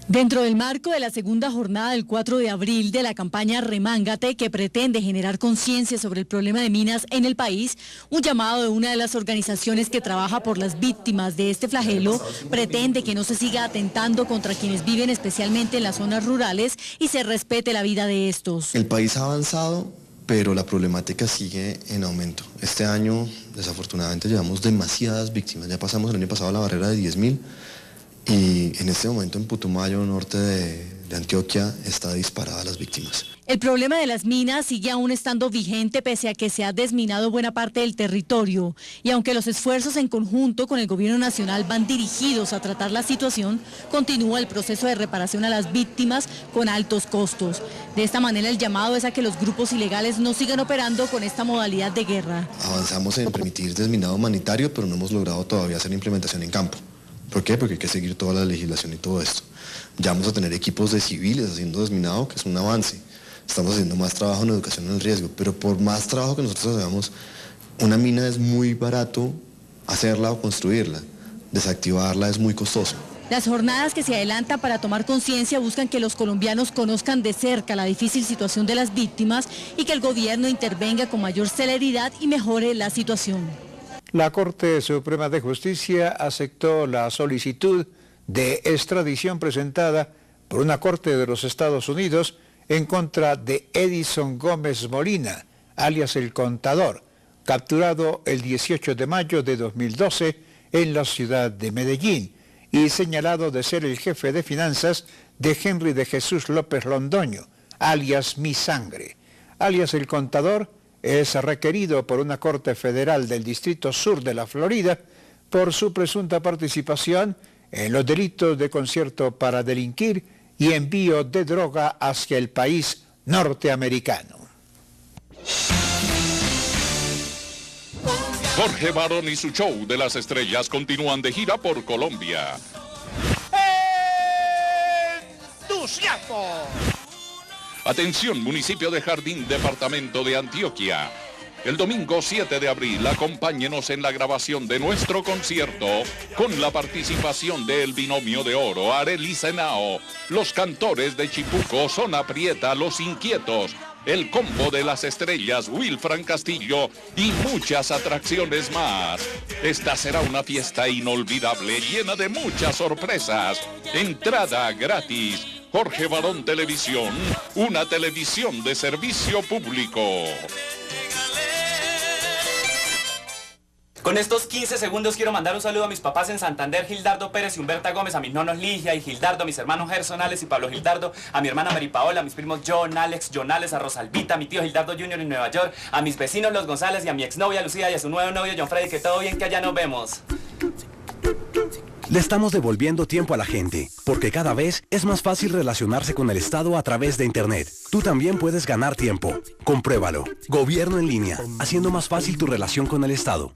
Dentro del marco de la segunda jornada del 4 de abril de la campaña Remángate, que pretende generar conciencia sobre el problema de minas en el país, un llamado de una de las organizaciones que trabaja por las víctimas de este flagelo pretende que no se siga atentando contra quienes viven especialmente en las zonas rurales y se respete la vida de estos. El país ha avanzado, pero la problemática sigue en aumento. Este año, desafortunadamente, llevamos demasiadas víctimas. Ya pasamos el año pasado la barrera de 10.000. Y en este momento en Putumayo, norte de Antioquia está disparada a las víctimas. El problema de las minas sigue aún estando vigente pese a que se ha desminado buena parte del territorio. Y aunque los esfuerzos en conjunto con el gobierno nacional van dirigidos a tratar la situación, continúa el proceso de reparación a las víctimas con altos costos. De esta manera el llamado es a que los grupos ilegales no sigan operando con esta modalidad de guerra. Avanzamos en permitir desminado humanitario, pero no hemos logrado todavía hacer implementación en campo. ¿Por qué? Porque hay que seguir toda la legislación y todo esto. Ya vamos a tener equipos de civiles haciendo desminado, que es un avance. Estamos haciendo más trabajo en educación en el riesgo, pero por más trabajo que nosotros hagamos, una mina es muy barato hacerla o construirla. Desactivarla es muy costoso. Las jornadas que se adelantan para tomar conciencia buscan que los colombianos conozcan de cerca la difícil situación de las víctimas y que el gobierno intervenga con mayor celeridad y mejore la situación. La Corte Suprema de Justicia aceptó la solicitud de extradición presentada por una corte de los Estados Unidos en contra de Edison Gómez Molina, alias El Contador, capturado el 18 de mayo de 2012 en la ciudad de Medellín y señalado de ser el jefe de finanzas de Henry de Jesús López Londoño, alias Mi Sangre. Alias El Contador es requerido por una corte federal del Distrito Sur de la Florida por su presunta participación en los delitos de concierto para delinquir y envío de droga hacia el país norteamericano. Jorge Barón y su show de las estrellas continúan de gira por Colombia. ¡Entusiasmo! Atención, municipio de Jardín, departamento de Antioquia. El domingo 7 de abril, acompáñenos en la grabación de nuestro concierto con la participación del Binomio de Oro, Arelis Henao, los cantores de Chipuco, Zona Prieta, Los Inquietos, el Combo de las Estrellas, Wilfran Castillo y muchas atracciones más. Esta será una fiesta inolvidable, llena de muchas sorpresas. Entrada gratis. Jorge Barón Televisión, una televisión de servicio público. Con estos 15 segundos quiero mandar un saludo a mis papás en Santander, Gildardo Pérez y Humberta Gómez, a mis nonos Ligia y Gildardo, a mis hermanos Gerson Alex y Pablo Gildardo, a mi hermana Mary Paola, a mis primos John Alex, a Rosalvita, a mi tío Gildardo Jr. en Nueva York, a mis vecinos Los González y a mi exnovia Lucía y a su nuevo novio John Freddy, que todo bien, que allá nos vemos. Le estamos devolviendo tiempo a la gente, porque cada vez es más fácil relacionarse con el Estado a través de Internet. Tú también puedes ganar tiempo. Compruébalo. Gobierno en línea, haciendo más fácil tu relación con el Estado.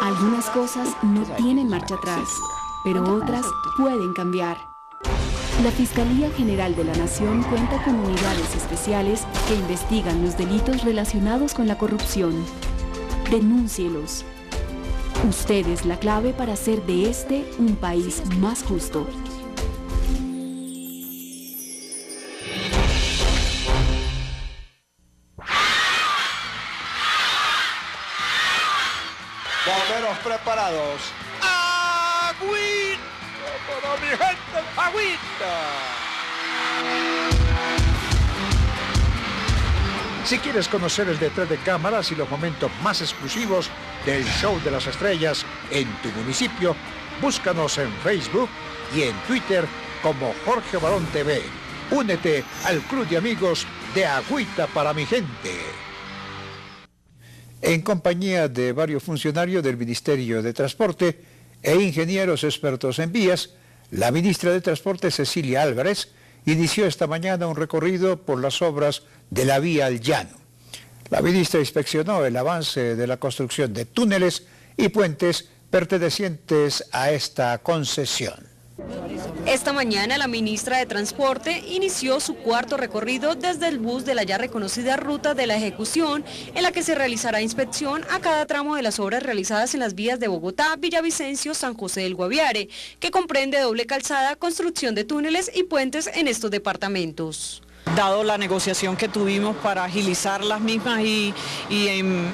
Algunas cosas no tienen marcha atrás, pero otras pueden cambiar. La Fiscalía General de la Nación cuenta con unidades especiales que investigan los delitos relacionados con la corrupción. Denúncielos. Usted es la clave para hacer de este un país más justo. Bomberos preparados. ¡Agüita para mi gente! ¡Agüita! Si quieres conocer el detrás de cámaras y los momentos más exclusivos del Show de las Estrellas en tu municipio, búscanos en Facebook y en Twitter como Jorge Barón TV. Únete al club de amigos de Agüita para mi gente. En compañía de varios funcionarios del Ministerio de Transporte e ingenieros expertos en vías, la ministra de Transporte, Cecilia Álvarez, inició esta mañana un recorrido por las obras de la vía al Llano. La ministra inspeccionó el avance de la construcción de túneles y puentes pertenecientes a esta concesión. Esta mañana la ministra de Transporte inició su cuarto recorrido desde el bus de la ya reconocida ruta de la ejecución, en la que se realizará inspección a cada tramo de las obras realizadas en las vías de Bogotá, Villavicencio, San José del Guaviare, que comprende doble calzada, construcción de túneles y puentes en estos departamentos. Dado la negociación que tuvimos para agilizar las mismas y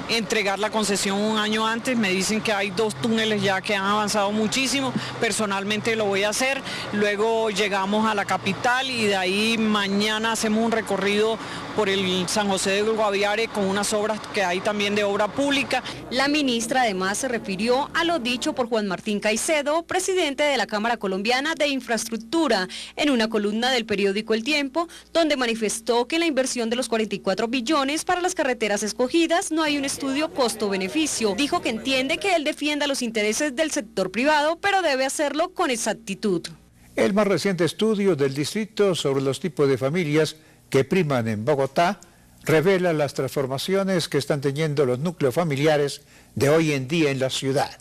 entregar la concesión un año antes, me dicen que hay 2 túneles ya que han avanzado muchísimo, personalmente lo voy a hacer, luego llegamos a la capital y de ahí mañana hacemos un recorrido por el San José de Guaviare con unas obras que hay también de obra pública. La ministra además se refirió a lo dicho por Juan Martín Caicedo, presidente de la Cámara Colombiana de Infraestructura, en una columna del periódico El Tiempo, donde manifestó que la inversión de los 44 billones para las carreteras escogidas no hay un estudio costo-beneficio. Dijo que entiende que él defienda los intereses del sector privado, pero debe hacerlo con exactitud. El más reciente estudio del distrito sobre los tipos de familias que priman en Bogotá revela las transformaciones que están teniendo los núcleos familiares de hoy en día en la ciudad.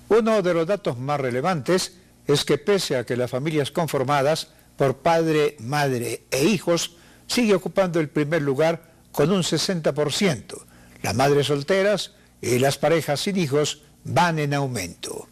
Uno de los datos más relevantes es que pese a que las familias conformadas por padre, madre e hijos sigue ocupando el primer lugar con un 60%. Las madres solteras y las parejas sin hijos van en aumento.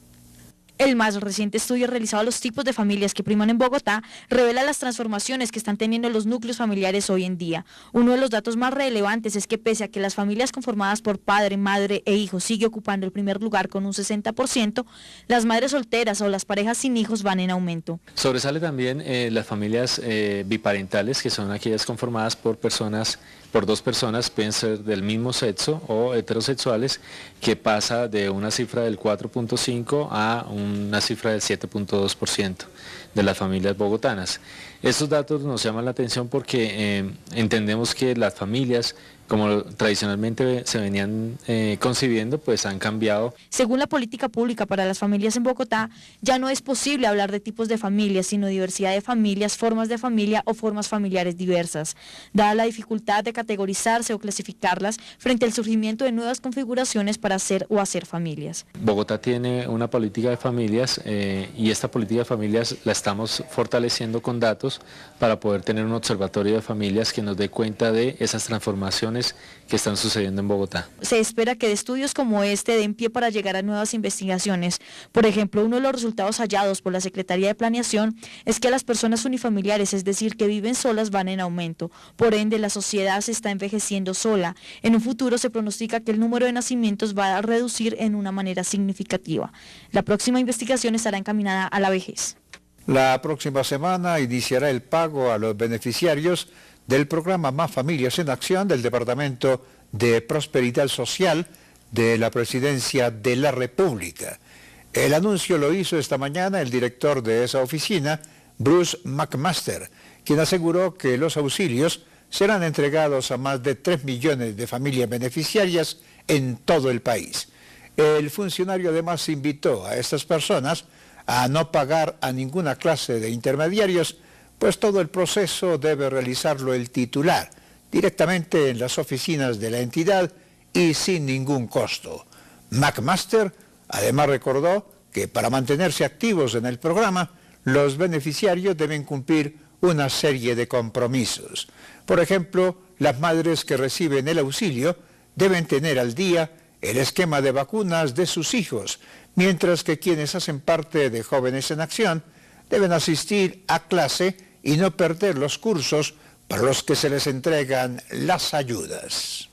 El más reciente estudio realizado a los tipos de familias que priman en Bogotá revela las transformaciones que están teniendo los núcleos familiares hoy en día. Uno de los datos más relevantes es que pese a que las familias conformadas por padre, madre e hijos sigue ocupando el primer lugar con un 60%, las madres solteras o las parejas sin hijos van en aumento. Sobresale también las familias biparentales, que son aquellas conformadas por dos personas, pueden ser del mismo sexo o heterosexuales, que pasa de una cifra del 4.5 a una cifra del 7.2% de las familias bogotanas. Estos datos nos llaman la atención porque entendemos que las familias, como tradicionalmente se venían concibiendo, pues han cambiado. Según la política pública para las familias en Bogotá, ya no es posible hablar de tipos de familias, sino diversidad de familias, formas de familia o formas familiares diversas, dada la dificultad de categorizarse o clasificarlas frente al surgimiento de nuevas configuraciones para ser o hacer familias. Bogotá tiene una política de familias y esta política de familias la estamos fortaleciendo con datos para poder tener un observatorio de familias que nos dé cuenta de esas transformaciones que están sucediendo en Bogotá. Se espera que de estudios como este den pie para llegar a nuevas investigaciones. Por ejemplo, uno de los resultados hallados por la Secretaría de Planeación es que las personas unifamiliares, es decir, que viven solas, van en aumento. Por ende, la sociedad se está envejeciendo sola. En un futuro se pronostica que el número de nacimientos va a reducir en una manera significativa. La próxima investigación estará encaminada a la vejez. La próxima semana iniciará el pago a los beneficiarios del programa Más Familias en Acción del Departamento de Prosperidad Social de la Presidencia de la República. El anuncio lo hizo esta mañana el director de esa oficina, Bruce McMaster, quien aseguró que los auxilios serán entregados a más de 3 millones de familias beneficiarias en todo el país. El funcionario además invitó a estas personas a no pagar a ninguna clase de intermediarios, pues todo el proceso debe realizarlo el titular, directamente en las oficinas de la entidad y sin ningún costo. McMaster además recordó que para mantenerse activos en el programa, los beneficiarios deben cumplir una serie de compromisos. Por ejemplo, las madres que reciben el auxilio deben tener al día el esquema de vacunas de sus hijos, mientras que quienes hacen parte de Jóvenes en Acción deben asistir a clase y no perder los cursos para los que se les entregan las ayudas.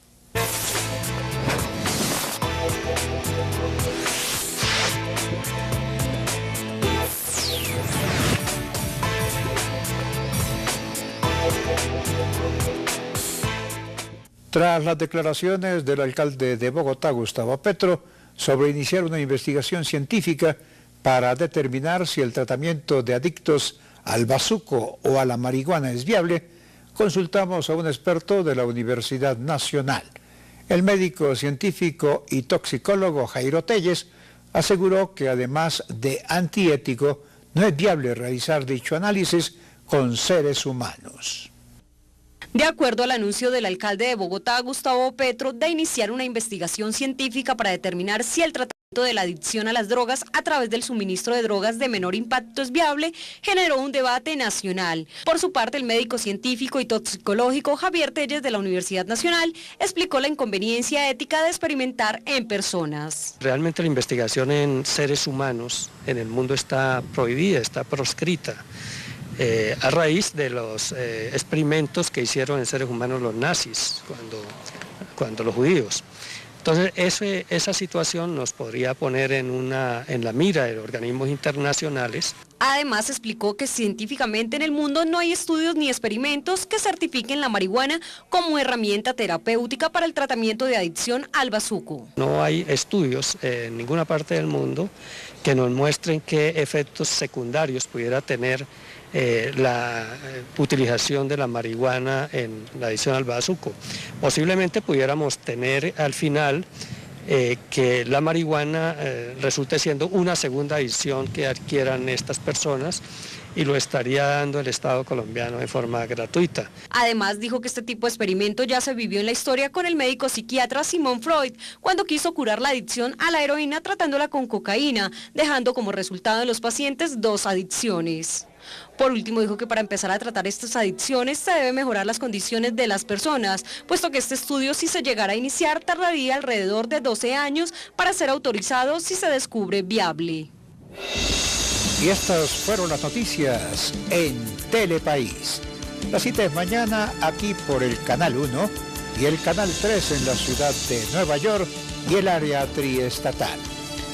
Tras las declaraciones del alcalde de Bogotá, Gustavo Petro, sobre iniciar una investigación científica para determinar si el tratamiento de adictos al bazuco o a la marihuana es viable, consultamos a un experto de la Universidad Nacional. El médico científico y toxicólogo Jairo Telles aseguró que además de antiético, no es viable realizar dicho análisis con seres humanos. De acuerdo al anuncio del alcalde de Bogotá, Gustavo Petro, de iniciar una investigación científica para determinar si el tratamiento de la adicción a las drogas a través del suministro de drogas de menor impacto es viable, generó un debate nacional. Por su parte, el médico científico y toxicológico Javier Telles de la Universidad Nacional explicó la inconveniencia ética de experimentar en personas. Realmente la investigación en seres humanos en el mundo está prohibida, está proscrita. A raíz de los experimentos que hicieron en seres humanos los nazis, cuando los judíos. Entonces esa situación nos podría poner en la mira de organismos internacionales Además, explicó que científicamente en el mundo no hay estudios ni experimentos que certifiquen la marihuana como herramienta terapéutica para el tratamiento de adicción al bazuco. No hay estudios en ninguna parte del mundo que nos muestren qué efectos secundarios pudiera tener la utilización de la marihuana en la adicción al bazuco. Posiblemente pudiéramos tener al final que la marihuana resulte siendo una segunda adicción que adquieran estas personas y lo estaría dando el Estado colombiano de forma gratuita. Además dijo que este tipo de experimento ya se vivió en la historia con el médico psiquiatra Sigmund Freud, cuando quiso curar la adicción a la heroína tratándola con cocaína, dejando como resultado en los pacientes 2 adicciones. Por último, dijo que para empezar a tratar estas adicciones se debe mejorar las condiciones de las personas, puesto que este estudio, si se llegara a iniciar, tardaría alrededor de 12 años para ser autorizado si se descubre viable. Y estas fueron las noticias en Telepaís. La cita es mañana aquí por el Canal 1 y el Canal 3 en la ciudad de Nueva York y el área triestatal.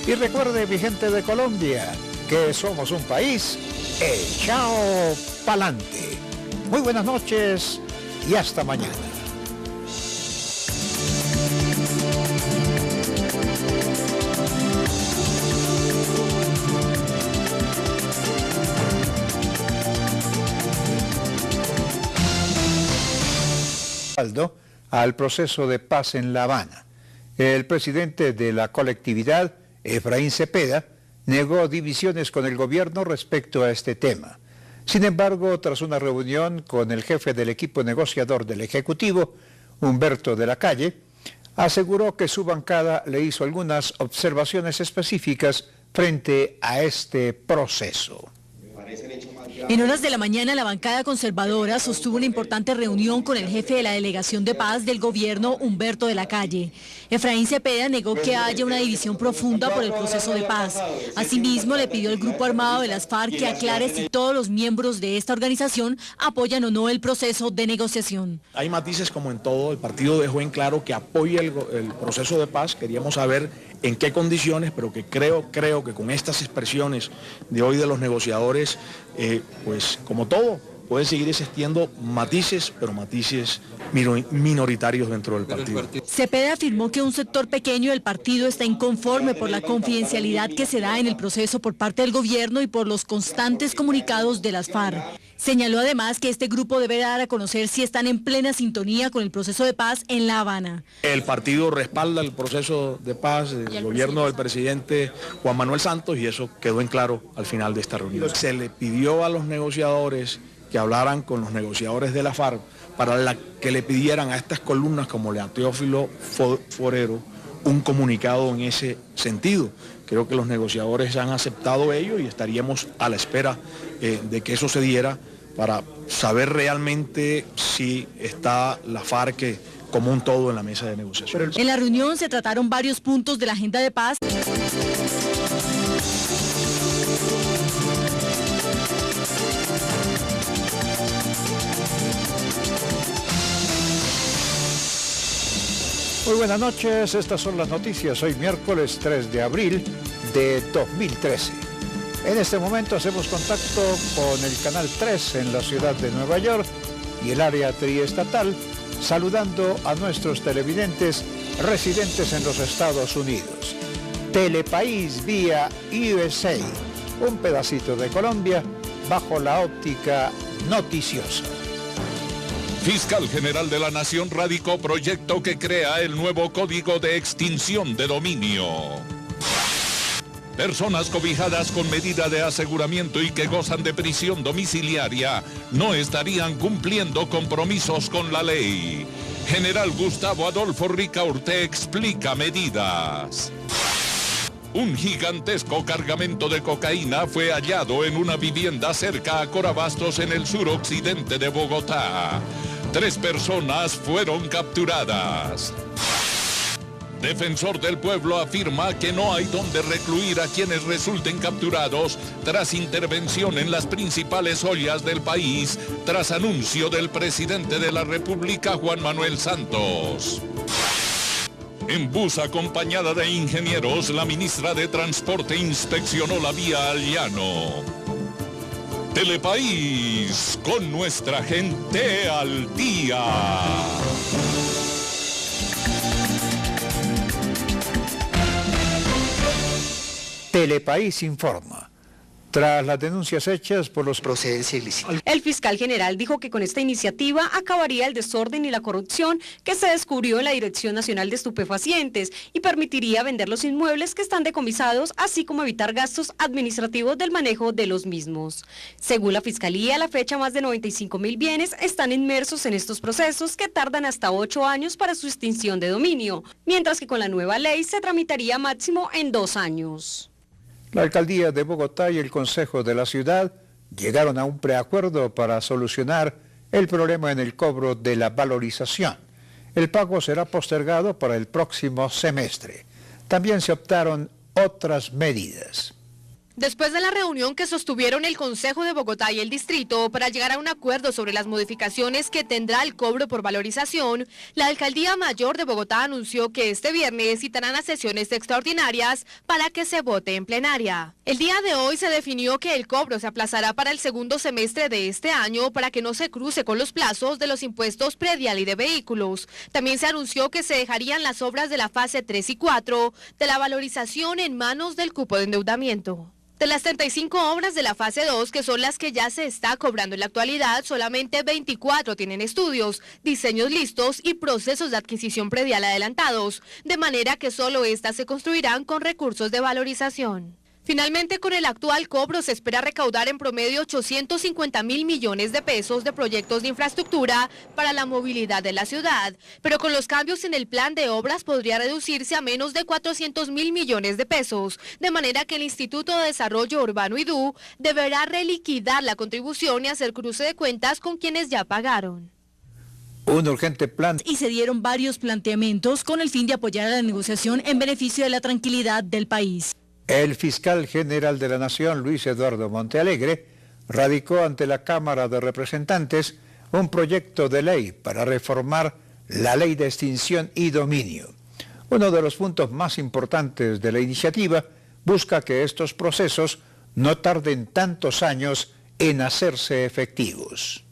Y recuerde, mi gente de Colombia, que somos un país echado pa'lante. Muy buenas noches y hasta mañana. Al proceso de paz en La Habana. El presidente de la colectividad, Efraín Cepeda, negó divisiones con el gobierno respecto a este tema. Sin embargo, tras una reunión con el jefe del equipo negociador del Ejecutivo, Humberto de la Calle, aseguró que su bancada le hizo algunas observaciones específicas frente a este proceso. En horas de la mañana, la bancada conservadora sostuvo una importante reunión con el jefe de la delegación de paz del gobierno, Humberto de la Calle. Efraín Cepeda negó que haya una división profunda por el proceso de paz. Asimismo, le pidió al grupo armado de las FARC que aclare si todos los miembros de esta organización apoyan o no el proceso de negociación. Hay matices como en todo. El partido dejó en claro que apoya el proceso de paz. Queríamos saber en qué condiciones, pero que creo que con estas expresiones de hoy de los negociadores, pues como todo, puede seguir existiendo matices, pero matices minoritarios dentro del partido. Cepeda afirmó que un sector pequeño del partido está inconforme por la confidencialidad que se da en el proceso por parte del gobierno y por los constantes comunicados de las FARC. Señaló además que este grupo debe dar a conocer si están en plena sintonía con el proceso de paz en La Habana. El partido respalda el proceso de paz del gobierno del presidente Juan Manuel Santos y eso quedó en claro al final de esta reunión. Se le pidió a los negociadores que hablaran con los negociadores de la FARC para que le pidieran a estas columnas como a Teófilo Forero un comunicado en ese sentido. Creo que los negociadores han aceptado ello y estaríamos a la espera de que eso se diera para saber realmente si está la FARC como un todo en la mesa de negociación. En la reunión se trataron varios puntos de la agenda de paz. Muy buenas noches, estas son las noticias hoy miércoles 3 de abril de 2013. En este momento hacemos contacto con el Canal 3 en la ciudad de Nueva York y el área triestatal, saludando a nuestros televidentes residentes en los Estados Unidos. Telepaís vía USA, un pedacito de Colombia bajo la óptica noticiosa. Fiscal General de la Nación radicó proyecto que crea el nuevo Código de Extinción de Dominio. Personas cobijadas con medida de aseguramiento y que gozan de prisión domiciliaria no estarían cumpliendo compromisos con la ley. General Gustavo Adolfo Ricaurte explica medidas. Un gigantesco cargamento de cocaína fue hallado en una vivienda cerca a Corabastos en el suroccidente de Bogotá. 3 personas fueron capturadas. Defensor del Pueblo afirma que no hay donde recluir a quienes resulten capturados tras intervención en las principales ollas del país, tras anuncio del presidente de la República, Juan Manuel Santos. En bus acompañada de ingenieros, la ministra de Transporte inspeccionó la vía al llano. Telepaís, con nuestra gente al día. Telepaís informa. Tras las denuncias hechas por los procedencia ilícita. El fiscal general dijo que con esta iniciativa acabaría el desorden y la corrupción que se descubrió en la Dirección Nacional de Estupefacientes y permitiría vender los inmuebles que están decomisados, así como evitar gastos administrativos del manejo de los mismos. Según la Fiscalía, a la fecha más de 95.000 bienes están inmersos en estos procesos que tardan hasta 8 años para su extinción de dominio, mientras que con la nueva ley se tramitaría máximo en 2 años. La Alcaldía de Bogotá y el Consejo de la Ciudad llegaron a un preacuerdo para solucionar el problema en el cobro de la valorización. El pago será postergado para el próximo semestre. También se optaron otras medidas. Después de la reunión que sostuvieron el Consejo de Bogotá y el Distrito para llegar a un acuerdo sobre las modificaciones que tendrá el cobro por valorización, la Alcaldía Mayor de Bogotá anunció que este viernes citarán a sesiones extraordinarias para que se vote en plenaria. El día de hoy se definió que el cobro se aplazará para el segundo semestre de este año para que no se cruce con los plazos de los impuestos predial y de vehículos. También se anunció que se dejarían las obras de la fase 3 y 4 de la valorización en manos del cupo de endeudamiento. De las 35 obras de la fase 2, que son las que ya se está cobrando en la actualidad, solamente 24 tienen estudios, diseños listos y procesos de adquisición predial adelantados, de manera que solo estas se construirán con recursos de valorización. Finalmente, con el actual cobro se espera recaudar en promedio 850.000 millones de pesos de proyectos de infraestructura para la movilidad de la ciudad, pero con los cambios en el plan de obras podría reducirse a menos de 400.000 millones de pesos, de manera que el Instituto de Desarrollo Urbano IDU deberá reliquidar la contribución y hacer cruce de cuentas con quienes ya pagaron. Un urgente plan. Y se dieron varios planteamientos con el fin de apoyar a la negociación en beneficio de la tranquilidad del país. El fiscal general de la Nación, Luis Eduardo Montealegre, radicó ante la Cámara de Representantes un proyecto de ley para reformar la ley de extinción y dominio. Uno de los puntos más importantes de la iniciativa busca que estos procesos no tarden tantos años en hacerse efectivos.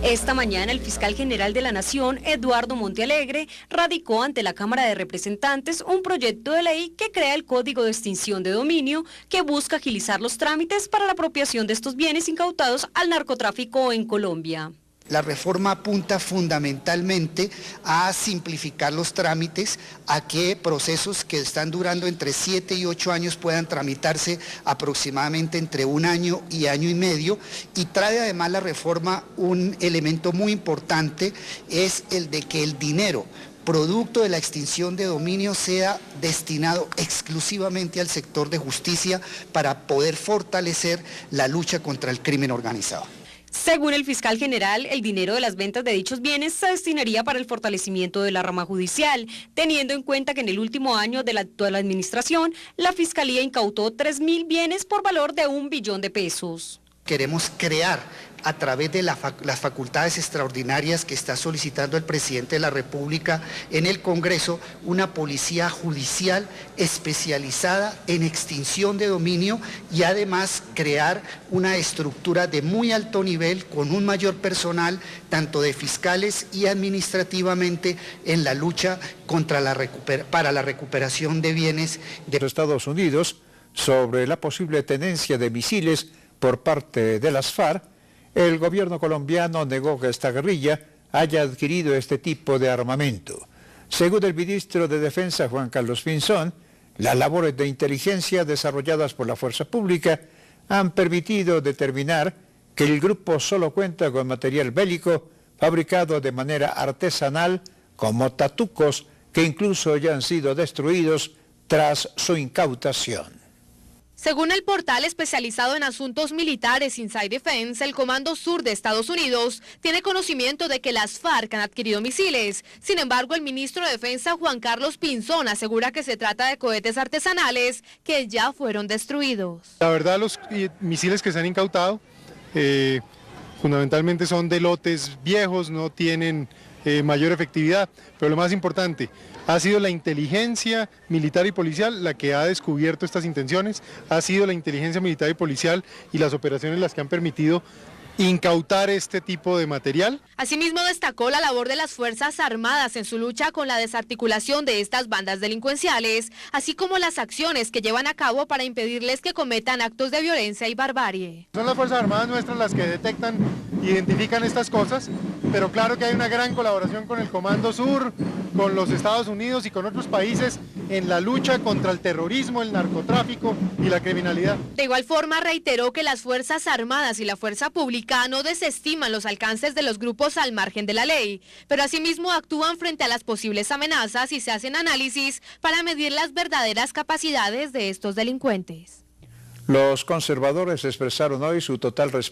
Esta mañana el fiscal general de la Nación, Eduardo Montealegre, radicó ante la Cámara de Representantes un proyecto de ley que crea el Código de Extinción de Dominio que busca agilizar los trámites para la apropiación de estos bienes incautados al narcotráfico en Colombia. La reforma apunta fundamentalmente a simplificar los trámites, a que procesos que están durando entre 7 y 8 años puedan tramitarse aproximadamente entre 1 año y año y medio, y trae además la reforma un elemento muy importante, es el de que el dinero producto de la extinción de dominio sea destinado exclusivamente al sector de justicia para poder fortalecer la lucha contra el crimen organizado. Según el fiscal general, el dinero de las ventas de dichos bienes se destinaría para el fortalecimiento de la rama judicial, teniendo en cuenta que en el último año de la actual administración, la Fiscalía incautó 3.000 bienes por valor de 1 billón de pesos. Queremos crear a través de las facultades extraordinarias que está solicitando el presidente de la República en el Congreso, una policía judicial especializada en extinción de dominio y además crear una estructura de muy alto nivel con un mayor personal, tanto de fiscales y administrativamente, en la lucha para la recuperación de bienes de los Estados Unidos sobre la posible tenencia de misiles por parte de las FARC. El gobierno colombiano negó que esta guerrilla haya adquirido este tipo de armamento. Según el ministro de Defensa, Juan Carlos Pinzón, las labores de inteligencia desarrolladas por la fuerza pública han permitido determinar que el grupo solo cuenta con material bélico fabricado de manera artesanal, como tatucos que incluso ya han sido destruidos tras su incautación. Según el portal especializado en asuntos militares Inside Defense, el Comando Sur de Estados Unidos tiene conocimiento de que las FARC han adquirido misiles. Sin embargo, el ministro de Defensa, Juan Carlos Pinzón, asegura que se trata de cohetes artesanales que ya fueron destruidos. La verdad, los misiles que se han incautado fundamentalmente son de lotes viejos, no tienen mayor efectividad, pero lo más importante, Ha sido la inteligencia militar y policial la que ha descubierto estas intenciones, ha sido la inteligencia militar y policial y las operaciones las que han permitido incautar este tipo de material. Asimismo destacó la labor de las Fuerzas Armadas en su lucha con la desarticulación de estas bandas delincuenciales, así como las acciones que llevan a cabo para impedirles que cometan actos de violencia y barbarie. Son las Fuerzas Armadas nuestras las que detectan, identifican estas cosas, pero claro que hay una gran colaboración con el Comando Sur, con los Estados Unidos y con otros países en la lucha contra el terrorismo, el narcotráfico y la criminalidad. De igual forma reiteró que las Fuerzas Armadas y la Fuerza Pública no desestiman los alcances de los grupos al margen de la ley, pero asimismo actúan frente a las posibles amenazas y se hacen análisis para medir las verdaderas capacidades de estos delincuentes. Los conservadores expresaron hoy su total respaldo